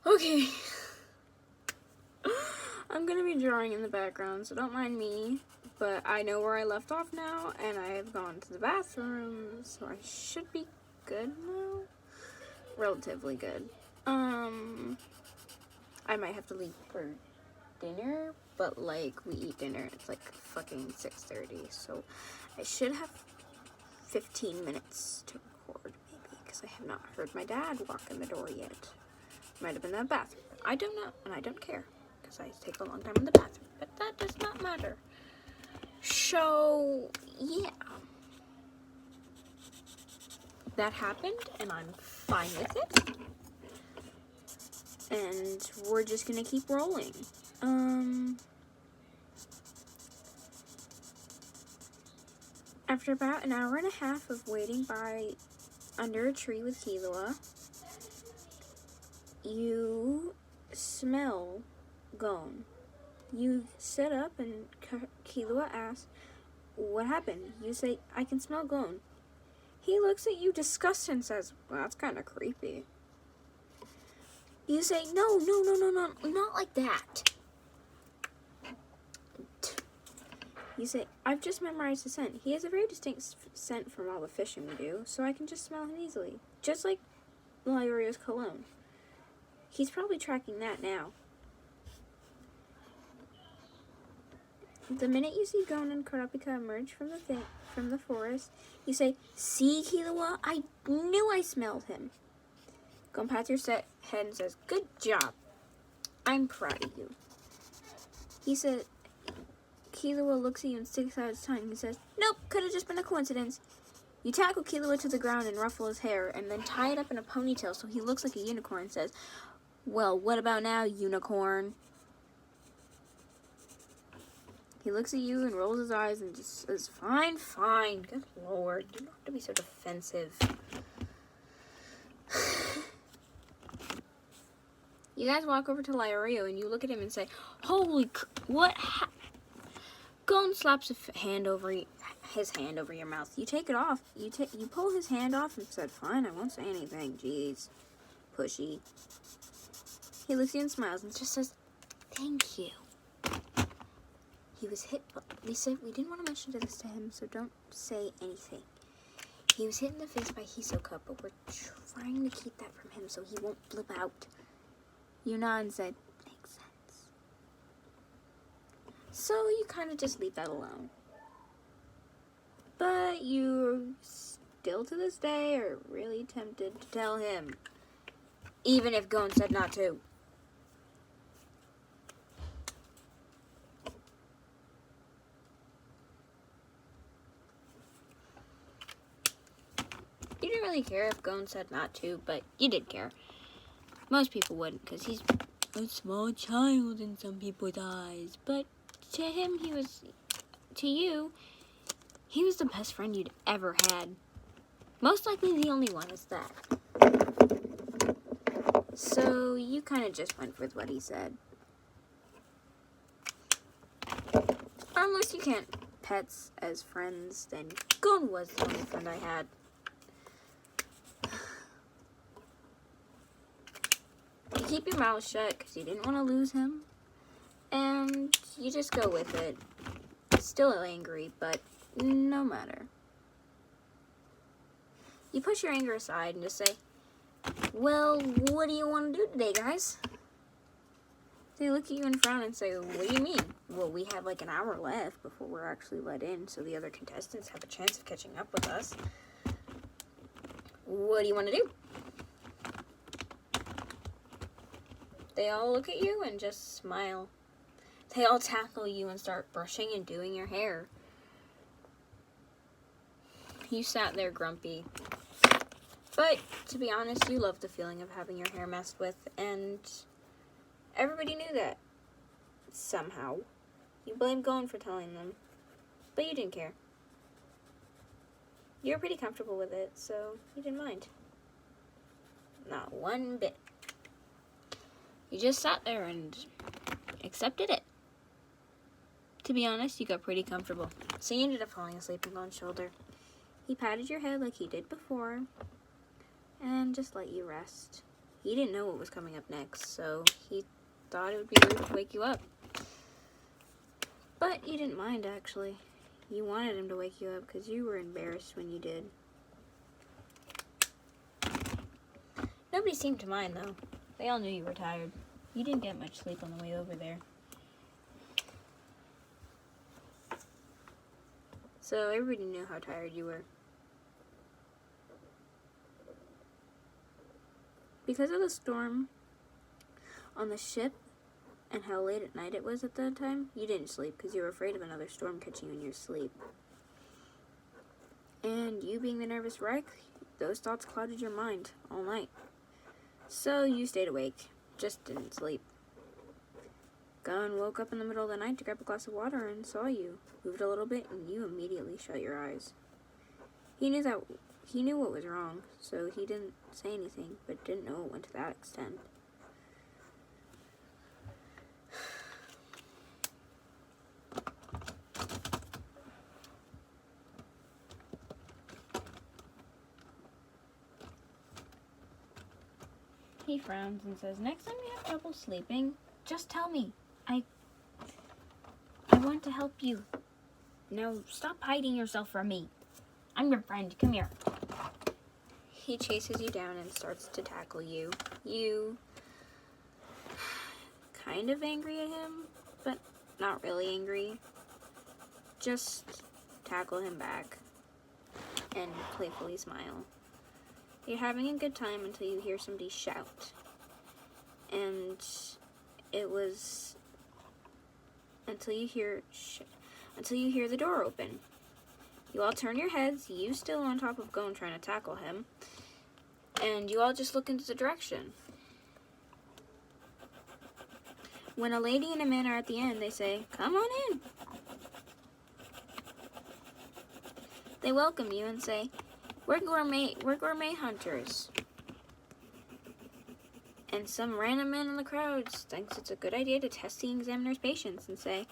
Okay. I'm gonna be drawing in the background, so don't mind me. But I know where I left off now, and I have gone to the bathroom, so I should be good now. Relatively good. I might have to leave for dinner, but like we eat dinner, it's like fucking 6:30, so I should have 15 minutes to record, maybe, because I have not heard my dad walk in the door yet. Might have been in the bathroom. I don't know, and I don't care, because I take a long time in the bathroom, but that does not matter. So, yeah. That happened, and I'm fine with it. And we're just gonna keep rolling. After about an hour and a half of waiting under a tree with Kilua, you smell Gon. You sit up and Kilua asks, "What happened?" You say, "I can smell Gon." He looks at you disgusted and says, "Well, that's kind of creepy." You say, no, not like that. You say, "I've just memorized the scent. He has a very distinct scent from all the fishing we do, so I can just smell him easily. Just like Lyria's cologne. He's probably tracking that now." The minute you see Gon and Kurapika emerge from the forest, you say, "See, Killua? I knew I smelled him." Gon pats your head and says, "Good job. I'm proud of you." He said, Killua looks at you and sticks out his tongue. He says, "Nope, could have just been a coincidence." You tackle Killua to the ground and ruffle his hair, and then tie it up in a ponytail so he looks like a unicorn and says, "Well, what about now, unicorn?" He looks at you and rolls his eyes and just says, "Fine, fine. Good lord, you don't have to be so defensive." You guys walk over to Lyrio and you look at him and say, "Holy, what?" Gon slaps his hand over your mouth. You take it off. You pull his hand off and said, "Fine, I won't say anything." Jeez, pushy. He looks at you and smiles and just says, "Thank you." He was hit. We didn't want to mention this to him, so don't say anything. He was hit in the face by Hisoka, but we're trying to keep that from him so he won't flip out. You nod and said, "Makes sense." So you kind of just leave that alone. But you still to this day are really tempted to tell him, even if Gon said not to. You didn't really care if Gon said not to, but you did care. Most people wouldn't, because he's a small child in some people's eyes. But to him, he was the best friend you'd ever had. Most likely the only one is that. So you kind of just went with what he said. Unless you can't pets as friends, then Gon was the only friend I had. You keep your mouth shut because you didn't want to lose him. And you just go with it. Still angry, but no matter. You push your anger aside and just say, "Well, what do you want to do today, guys?" They look at you and frown and say, "What do you mean?" "Well, we have like an hour left before we're actually let in, so the other contestants have a chance of catching up with us. What do you want to do?" They all look at you and just smile. They all tackle you and start brushing and doing your hair. You sat there grumpy. But, to be honest, you loved the feeling of having your hair messed with, and everybody knew that. Somehow. You blamed Gon for telling them, but you didn't care. You were pretty comfortable with it, so you didn't mind. Not one bit. You just sat there and accepted it. To be honest, you got pretty comfortable. So you ended up falling asleep on Gon's shoulder. He patted your head like he did before, and just let you rest. He didn't know what was coming up next, so he thought it would be rude to wake you up. But you didn't mind, actually. You wanted him to wake you up because you were embarrassed when you did. Nobody seemed to mind, though. They all knew you were tired. You didn't get much sleep on the way over there. So everybody knew how tired you were. Because of the storm on the ship and how late at night it was at that time, you didn't sleep because you were afraid of another storm catching you in your sleep. And you being the nervous wreck, those thoughts clouded your mind all night. So you stayed awake, just didn't sleep. Gon woke up in the middle of the night to grab a glass of water and saw you. Moved a little bit and you immediately shut your eyes. He knew what was wrong, so he didn't say anything, but didn't know it went to that extent. He frowns and says, next time you have trouble sleeping, just tell me. I want to help you. No, stop hiding yourself from me. I'm your friend. Come here. He chases you down and starts to tackle you. You kind of angry at him, but not really angry. Just tackle him back and playfully smile. You're having a good time until you hear somebody shout. And it was until you hear the door open. You all turn your heads, you still on top of Gon trying to tackle him, and you all just look into the direction. When a lady and a man are at the end, they say, come on in. They welcome you and say, we're gourmet hunters. And some random man in the crowd thinks it's a good idea to test the examiner's patience and say,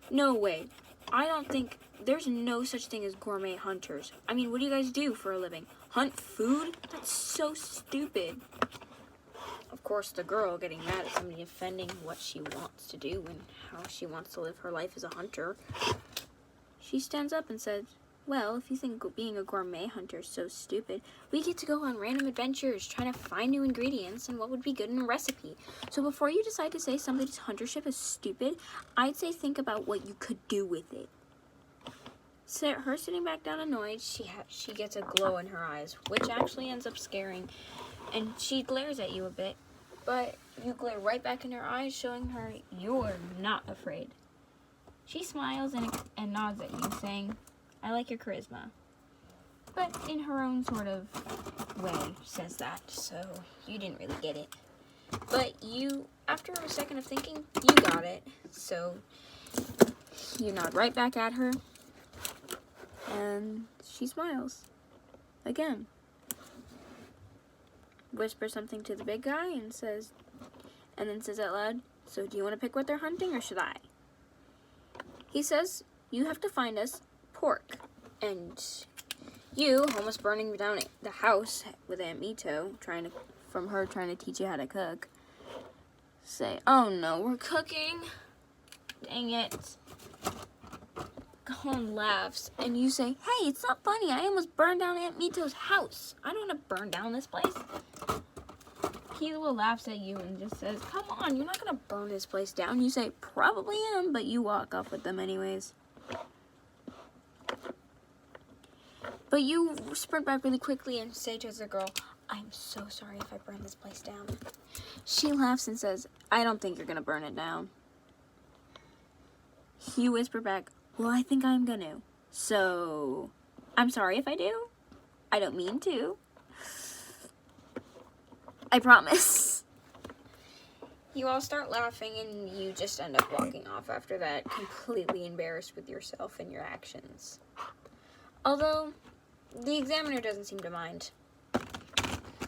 no way, I don't think, there's no such thing as gourmet hunters. I mean, what do you guys do for a living? Hunt food? That's so stupid. Of course, the girl getting mad at somebody offending what she wants to do and how she wants to live her life as a hunter. She stands up and says, well, if you think being a gourmet hunter is so stupid, we get to go on random adventures trying to find new ingredients and what would be good in a recipe. So before you decide to say somebody's huntership is stupid, I'd say think about what you could do with it. So her sitting back down annoyed, she gets a glow in her eyes, which actually ends up scaring, and she glares at you a bit, but you glare right back in her eyes, showing her you're not afraid. She smiles and nods at you, saying, I like your charisma. But in her own sort of way says that, so you didn't really get it. But you, after a second of thinking, you got it. So you nod right back at her, and she smiles again. Whispers something to the big guy and then says out loud, so do you want to pick what they're hunting or should I? He says, you have to find us pork. And you, almost burning down the house with Aunt Mito, trying to teach you how to cook, say, oh no, we're cooking. Dang it. Gon laughs, and you say, hey, it's not funny. I almost burned down Aunt Mito's house. I don't want to burn down this place. He laughs at you and just says, come on, you're not going to burn this place down. You say, probably am, but you walk off with them anyways. But you sprint back really quickly and say to the girl, I'm so sorry if I burn this place down. She laughs and says, I don't think you're going to burn it down. You whisper back, well, I think I'm going to. So, I'm sorry if I do. I don't mean to. I promise. You all start laughing and you just end up walking off after that, completely embarrassed with yourself and your actions. Although, the examiner doesn't seem to mind.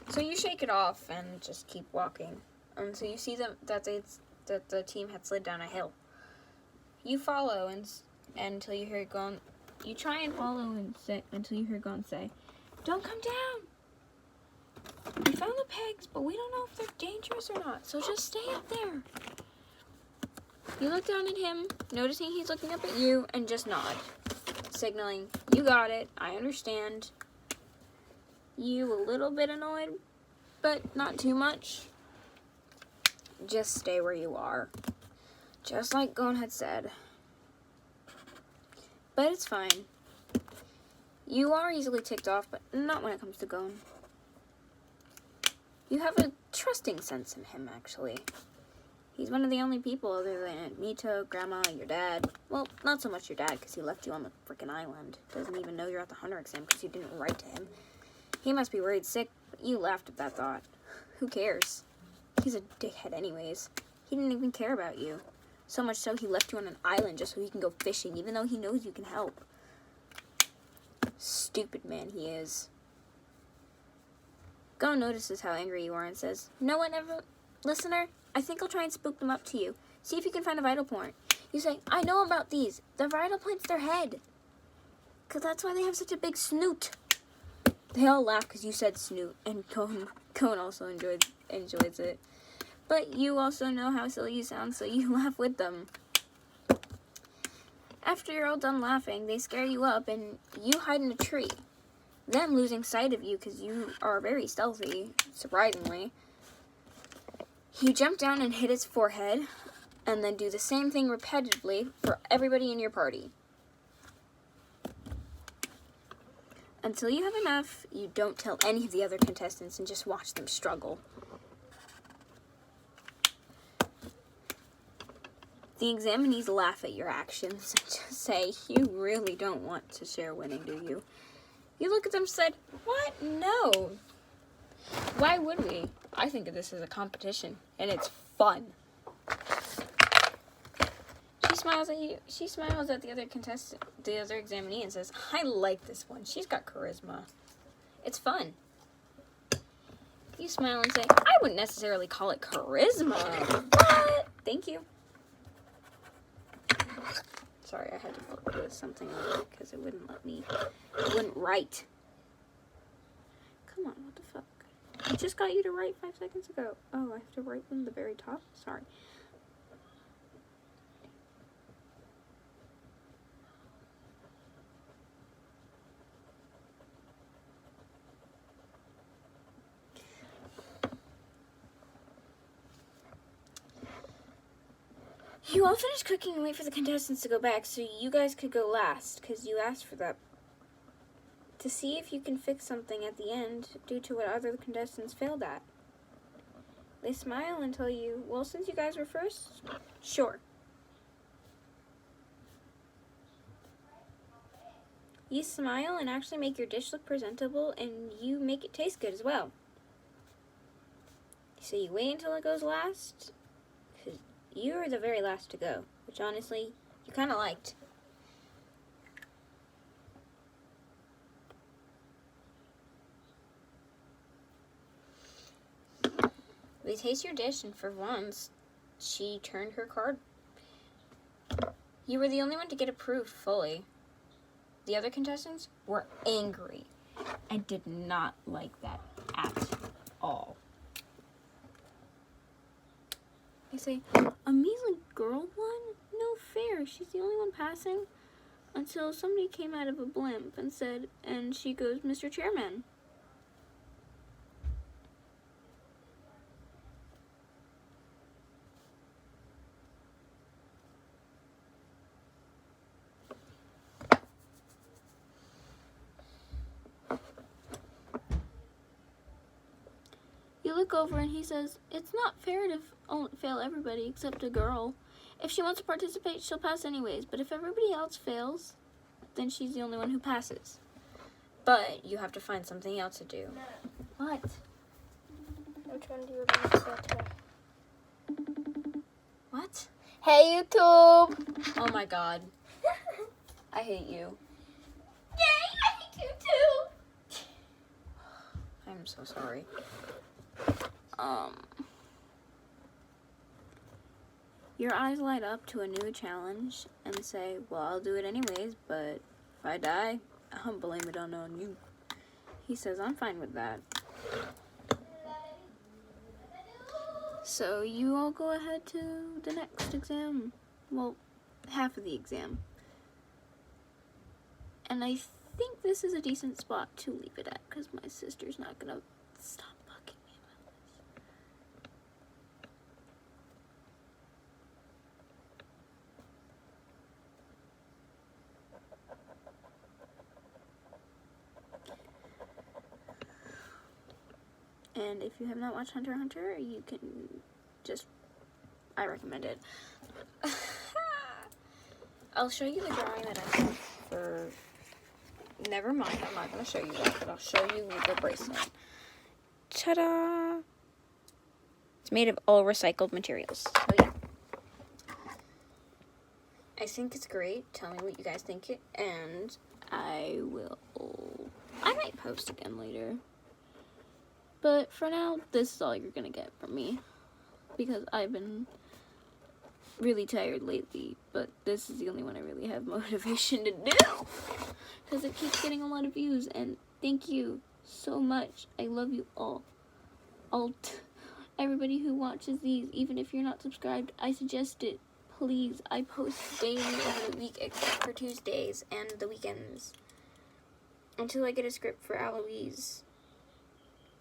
So you shake it off and just keep walking. So you see that the team had slid down a hill. You follow until you hear Gon. You try and follow until you hear Gon say, don't come down. We found the pegs, but we don't know if they're dangerous or not, so just stay up there. You look down at him, noticing he's looking up at you, and just nod, signaling, you got it, I understand. You a little bit annoyed, but not too much. Just stay where you are. Just like Gon had said. But it's fine. You are easily ticked off, but not when it comes to Gon. You have a trusting sense in him, actually. He's one of the only people other than Mito, Grandma, your dad. Well, not so much your dad, because he left you on the frickin' island. Doesn't even know you're at the hunter exam because you didn't write to him. He must be worried sick, but you laughed at that thought. Who cares? He's a dickhead anyways. He didn't even care about you. So much so he left you on an island just so he can go fishing, even though he knows you can help. Stupid man he is. Gon notices how angry you are and says, no one ever... Listener, I think I'll try and spook them up to you. See if you can find a vital point. You say, I know about these. The vital point's their head. Because that's why they have such a big snoot. They all laugh because you said snoot, and Gon also enjoys it. But you also know how silly you sound, so you laugh with them. After you're all done laughing, they scare you up, and you hide in a tree. Them losing sight of you because you are very stealthy, surprisingly. You jump down and hit its forehead, and then do the same thing repetitively for everybody in your party. Until you have enough, you don't tell any of the other contestants and just watch them struggle. The examinees laugh at your actions and just say, you really don't want to share winning, do you? You look at them and said, what? No. Why would we? I think of this as a competition, and it's fun. She smiles at you. She smiles at the other contestant, the other examinee, and says, I like this one. She's got charisma. It's fun. You smile and say, I wouldn't necessarily call it charisma, but thank you. Sorry, I had to put something on it because it wouldn't let me. It wouldn't write. Come on, what the fuck? I just got you to write 5 seconds ago. Oh, I have to write from the very top? Sorry. You all finish cooking and wait for the contestants to go back so you guys could go last, because you asked for that. To see if you can fix something at the end due to what other contestants failed at. They smile and tell you, well, since you guys were first, sure. You smile and actually make your dish look presentable, and you make it taste good as well. So you wait until it goes last. You are the very last to go, which honestly, you kind of liked. They taste your dish, and for once, she turned her card. You were the only one to get approved fully. The other contestants were angry and did not like that at all. They say, a measly girl won? No fair. She's the only one passing. Until somebody came out of a blimp and said, and she goes, Mr. Chairman. You look over and he says, it's not fair to fail everybody except a girl. If she wants to participate, she'll pass anyways. But if everybody else fails, then she's the only one who passes. But you have to find something else to do. No. What? Which one do you want to say to? What? Hey, YouTube! Oh my god. I hate you. Yay, I hate you too! I'm so sorry. Your eyes light up to a new challenge and say, well, I'll do it anyways, but if I die, I'll blame it on you. He says, I'm fine with that. So you all go ahead to the next exam. Well, half of the exam. And I think this is a decent spot to leave it at, because my sister's not gonna stop bugging me about this. And if you have not watched Hunter x Hunter, you can just, I recommend it. I'll show you the drawing that I have for, never mind, I'm not going to show you that, but I'll show you the bracelet. Ta-da! It's made of all recycled materials. So yeah. I think it's great. Tell me what you guys think it, and I might post again later. But for now, this is all you're going to get from me, because I've been really tired lately, but this is the only one I really have motivation to do, because it keeps getting a lot of views, and thank you so much. I love you all. Everybody who watches these, even if you're not subscribed, I suggest it. Please, I post daily over the week except for Tuesdays and the weekends, until I get a script for Aloise,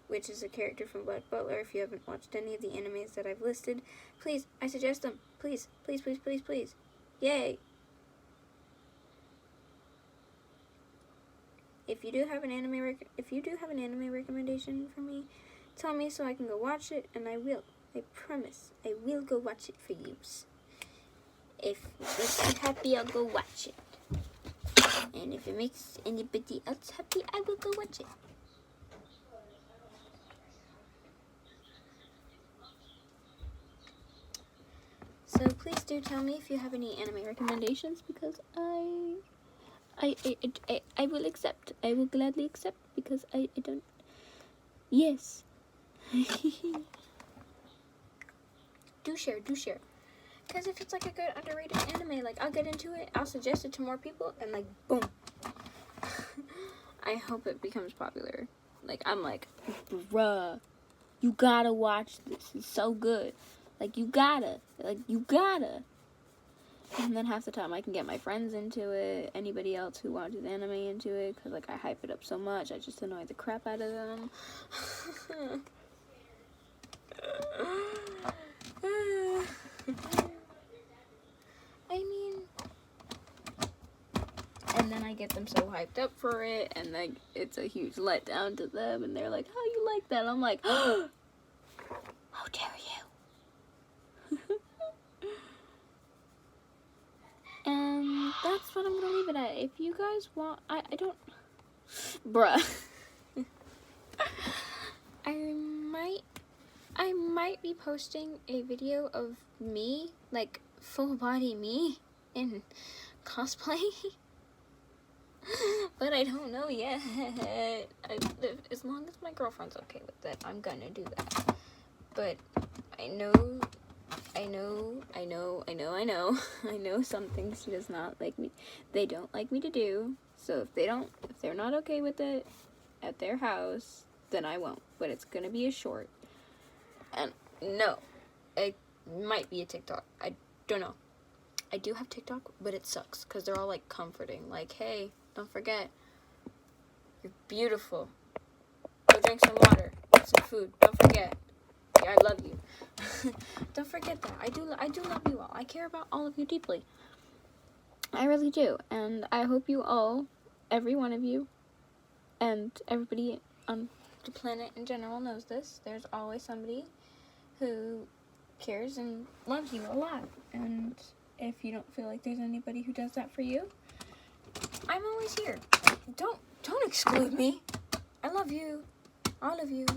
which is a character from Blood Butler. If you haven't watched any of the animes that I've listed, please, I suggest them. Please, please, please, please, please. Yay! If you do have an anime recommendation for me, tell me so I can go watch it, and I will. I promise, I will go watch it for you. If it makes you happy, I'll go watch it. And if it makes anybody else happy, I will go watch it. So please do tell me if you have any anime recommendations, because I will accept. I will gladly accept, because I don't. Yes. Do share. Because if it's like a good underrated anime, like I'll get into it, I'll suggest it to more people, and like boom. I hope it becomes popular. Like I'm like, bruh, you gotta watch this. It's so good. Like you gotta. And then half the time I can get my friends into it, anybody else who watches anime into it, because like I hype it up so much, I just annoy the crap out of them. I mean, and then I get them so hyped up for it, and like it's a huge letdown to them, and they're like, "How you like that?" I'm like, "How dare you!" And that's what I'm gonna leave it at. If you guys want, I don't, bruh. I might be posting a video of me, like full body me in cosplay, but I don't know yet. As long as my girlfriend's okay with it, I'm gonna do that. But I know some things she does not like me. They don't like me to do. So if they're not okay with it at their house, then I won't. But it's gonna be a short. And no, it might be a TikTok. I don't know. I do have TikTok, but it sucks because they're all like comforting. Like, hey, don't forget, you're beautiful. Go drink some water, get some food. Don't forget. I love you. Don't forget that. I do love you all. I care about all of you deeply. I really do. And I hope you all, every one of you, and everybody on the planet in general knows this. There's always somebody who cares and loves you a lot. And if you don't feel like there's anybody who does that for you, I'm always here. Don't exclude me. I love you. All of you.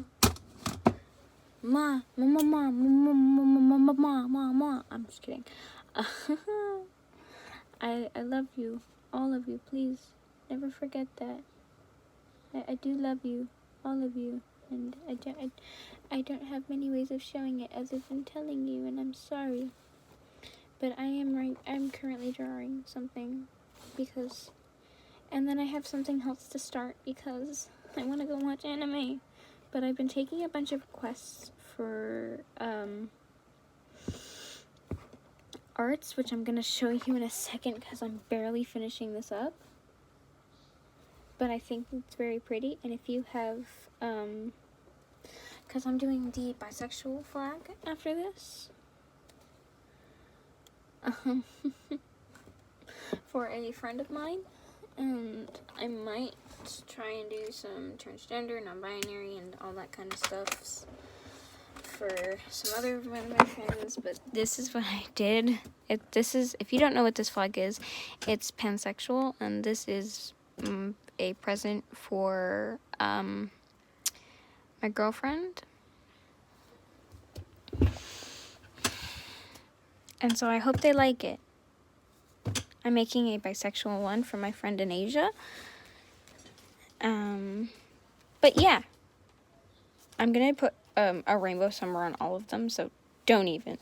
Ma. I'm just kidding. I love you, all of you. Please never forget that. I do love you, all of you, and I don't have many ways of showing it other than telling you, and I'm sorry. But I'm currently drawing something because, and then I have something else to start because I want to go watch anime. But I've been taking a bunch of requests for arts, which I'm going to show you in a second because I'm barely finishing this up. But I think it's very pretty. And if you have, because I'm doing the bisexual flag after this. For a friend of mine. And I might try and do some transgender, non-binary, and all that kind of stuff for some other of my friends. But this is what I did. This is, if you don't know what this flag is, it's pansexual, and this is a present for my girlfriend. And so I hope they like it. I'm making a bisexual one for my friend in Asia. But yeah, I'm gonna put a rainbow somewhere on all of them, so don't even.